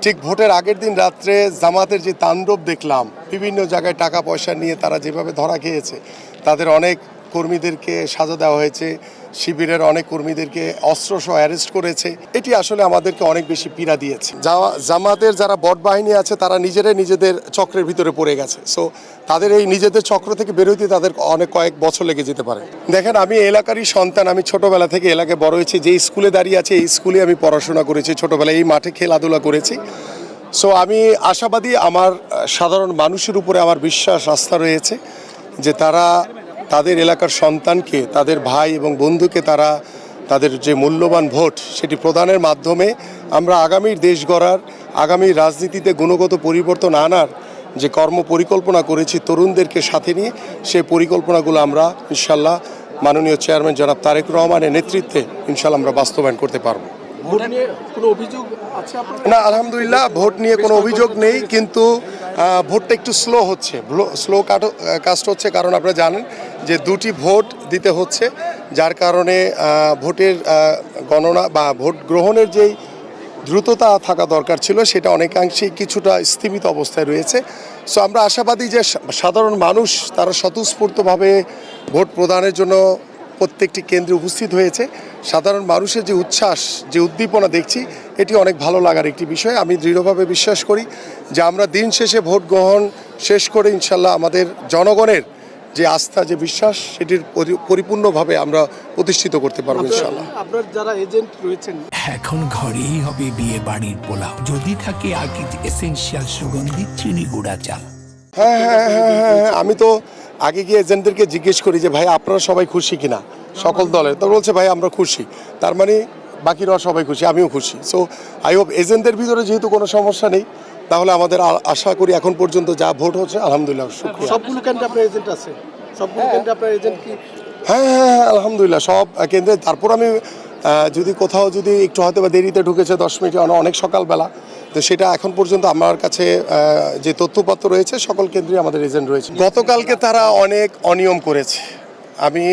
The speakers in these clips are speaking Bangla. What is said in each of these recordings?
ঠিক ভোটের আগের দিন রাত্রে জামাতের যে তাণ্ডব দেখলাম, বিভিন্ন জায়গায় টাকা পয়সা নিয়ে তারা যেভাবে ধরা খেয়েছে, তাদের অনেক কর্মীদেরকে সাজা দেওয়া হয়েছে, শিবিরের অনেক কর্মীদেরকে অস্ত্রসহ অ্যারেস্ট করেছে। এটি আসলে আমাদেরকে অনেক বেশি পীড়া দিয়েছে। জামাতের যারা বট বাহিনী আছে তারা নিজেদের চক্রের ভিতরে পড়ে গেছে। সো তাদের এই নিজেদের চক্র থেকে বেরোতে তাদের কয়েক বছর লেগে যেতে পারে। দেখেন, আমি এলাকারই সন্তান, আমি ছোটবেলা থেকে এলাকায় বড় হয়েছি। যে স্কুলে দাঁড়িয়ে আছে এই স্কুলে আমি পড়াশোনা করেছি, ছোটবেলায় এই মাঠে খেলাধুলা করেছি। সো আমি আশাবাদী, আমার সাধারণ মানুষের উপরে আমার বিশ্বাস আস্থা রয়েছে যে তারা তাদের এলাকার সন্তানকে, তাদের ভাই এবং বন্ধুকে তারা তাদের যে মূল্যবান ভোট সেটি প্রদানের মাধ্যমে আমরা আগামীর দেশ গড়ার, আগামী রাজনীতিতে গুণগত পরিবর্তন আনার যে কর্ম পরিকল্পনা করেছি তরুণদেরকে সাথে নিয়ে, সেই পরিকল্পনাগুলো আমরা ইনশাল্লাহ মাননীয় চেয়ারম্যান জনাব তারেক রহমানের নেতৃত্বে ইনশাল্লাহ আমরা বাস্তবায়ন করতে পারবো। না, আলহামদুলিল্লাহ ভোট নিয়ে কোনো অভিযোগ নেই, কিন্তু ভোটটা একটু স্লো কাস্ট হচ্ছে। কারণ আপনারা জানেন যে দুটি ভোট দিতে হচ্ছে, যার কারণে ভোটের গণনা বা ভোট গ্রহণের যেই দ্রুততা থাকা দরকার ছিল সেটা অনেকাংশেই কিছুটা স্থিমিত অবস্থায় রয়েছে। সো আমরা আশাবাদী যে সাধারণ মানুষ তারা স্বতঃস্ফূর্তভাবে ভোট প্রদানের জন্য প্রত্যেকটি কেন্দ্রে উপস্থিত হয়েছে। সাধারণ মানুষের যে উচ্ছ্বাস, যে উদ্দীপনা দেখছি, এটি অনেক ভালো লাগার একটি বিষয়। আমি দৃঢ়ভাবে বিশ্বাস করি যে আমরা দিন শেষে ভোট গ্রহণ শেষ করে ইনশাল্লাহ আমাদের জনগণের যে আস্থা, যে বিশ্বাস, সেটির পরিপূর্ণভাবে আমরা প্রতিষ্ঠিত করতে পারবো ইনশাল্লাহ। আপনার যারা এজেন্ট রয়েছেন, এখন ঘরেই হবে বিয়ে বাড়ির পোলাও, যদি থাকে আকিজ এসেনশিয়াল সুগন্ধি চিনি গুঁড়া চাল। হ্যাঁ, আমি তো আগে গিয়ে এজেন্টদেরকে জিজ্ঞেস করি যে ভাই আপনারা সবাই খুশি কিনা, সকল দলের। তো বলছে ভাই আমরা খুশি, তার মানে বাকিরা সবাই খুশি, আমিও খুশি। সো আই হোপ এজেন্টদের ভিতরে যেহেতু কোনো সমস্যা নেই, তাহলে আমাদের আশা করি এখন পর্যন্ত যা ভোট হচ্ছে আলহামদুলিল্লাহ। সবগুলো কেন্দ্রে আপনার এজেন্ট আছে? সবগুলো কেন্দ্রে আপনার এজেন্ট কি? হ্যাঁ, আলহামদুলিল্লাহ সব কেন্দ্রে। তারপর আমি যদি কোথাও যদি একটু হয়তো বা দেরিতে ঢুকেছে 10 মিনিট, অনেক সকালবেলা, তো সেটা এখন পর্যন্ত আমার কাছে যে তথ্যপত্র রয়েছে সকল কেন্দ্রে আমাদের এজেন্ট রয়েছে। গতকালকে তারা অনেক অনিয়ম করেছে। আমি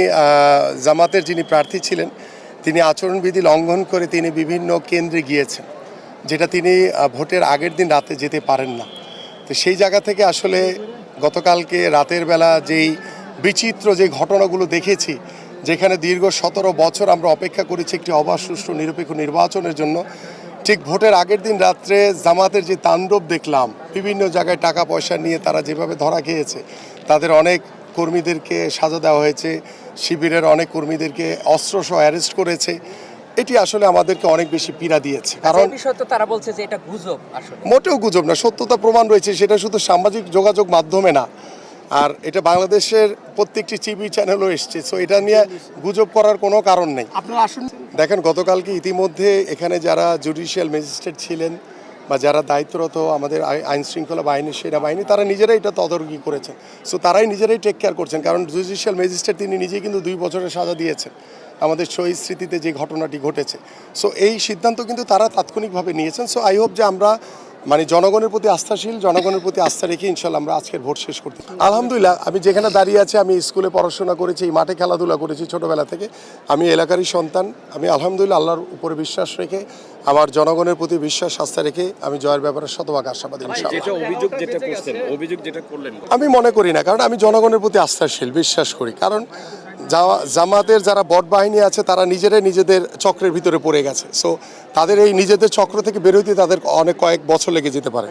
জামাতের যিনি প্রার্থী ছিলেন তিনি আচরণবিধি লঙ্ঘন করে তিনি বিভিন্ন কেন্দ্রে গিয়েছেন, যেটা তিনি ভোটের আগের দিন রাতে যেতে পারেন না। তো সেই জায়গা থেকে আসলে গতকালকে রাতের বেলা যেই বিচিত্র যে ঘটনাগুলো দেখেছি, যেখানে দীর্ঘ 17 বছর আমরা অপেক্ষা করেছি একটি অবাধ, সুষ্ঠু, নিরপেক্ষ নির্বাচনের জন্য, ঠিক ভোটের আগের দিন রাত্রে জামাতের যে তাণ্ডব দেখলাম, বিভিন্ন জায়গায় টাকা পয়সা নিয়ে তারা যেভাবে ধরা খেয়েছে, তাদের অনেক কর্মীদেরকে সাজা দেওয়া হয়েছে, শিবিরের অনেক কর্মীদেরকে অস্ত্রসহ অ্যারেস্ট করেছে। এটি আসলে আমাদেরকে অনেক বেশি পীড়া দিয়েছে। কারণ বিষয় তো তারা বলছে যে এটা গুজব, আসলে মোটেও গুজব না, সত্যতা প্রমাণ রয়েছে। সেটা শুধু সামাজিক যোগাযোগ মাধ্যমে না, আর এটা বাংলাদেশের প্রত্যেকটি টিভি চ্যানেলও এসছে। সো এটা নিয়ে গুজব করার কোনো কারণ নেই। আপনার আসুন দেখেন, গতকালকে ইতিমধ্যে এখানে যারা জুডিশিয়াল ম্যাজিস্ট্রেট ছিলেন বা যারা দায়িত্বরত আমাদের আইন শৃঙ্খলা বাহিনী, সেনাবাহিনী, তারা নিজেরাই এটা তদারকি করেছেন। সো তারাই নিজেরাই টেক কেয়ার করছেন। কারণ জুডিশিয়াল ম্যাজিস্ট্রেট তিনি নিজেই কিন্তু 2 বছরের সাজা দিয়েছেন আমাদের শহীদ স্মৃতিতে যে ঘটনাটি ঘটেছে। সো এই সিদ্ধান্ত কিন্তু তারা তাৎক্ষণিকভাবে নিয়েছেন। সো আই হোপ যে আমরা জনগণের প্রতি আস্থাশীল, জনগণের প্রতি আস্থা রেখে ইনশাল্লাহ আমরা আজকের ভোট শেষ করতে। আলহামদুলিল্লাহ, আমি যেখানে দাঁড়িয়ে আছি, আমি স্কুলে পড়াশোনা করেছি, এই মাঠে খেলাধুলা করেছি ছোটোবেলা থেকে। আমি এলাকারই সন্তান। আমি আলহামদুলিল্লাহ আল্লাহর উপরে বিশ্বাস রেখে, আমার জনগণের প্রতি বিশ্বাস আস্থা রেখে আমি জয়ের ব্যাপারে শতভাগ আশাবাদী ইনশাআল্লাহ। আমি মনে করি না, কারণ আমি জনগণের প্রতি আস্থাশীল, বিশ্বাস করি। কারণ জামাতের যারা বট বাহিনী আছে তারা নিজেদের চক্রের ভিতরে পড়ে গেছে। সো তাদের এই নিজেদের চক্র থেকে বেরোতে তাদের কয়েক বছর লেগে যেতে পারে।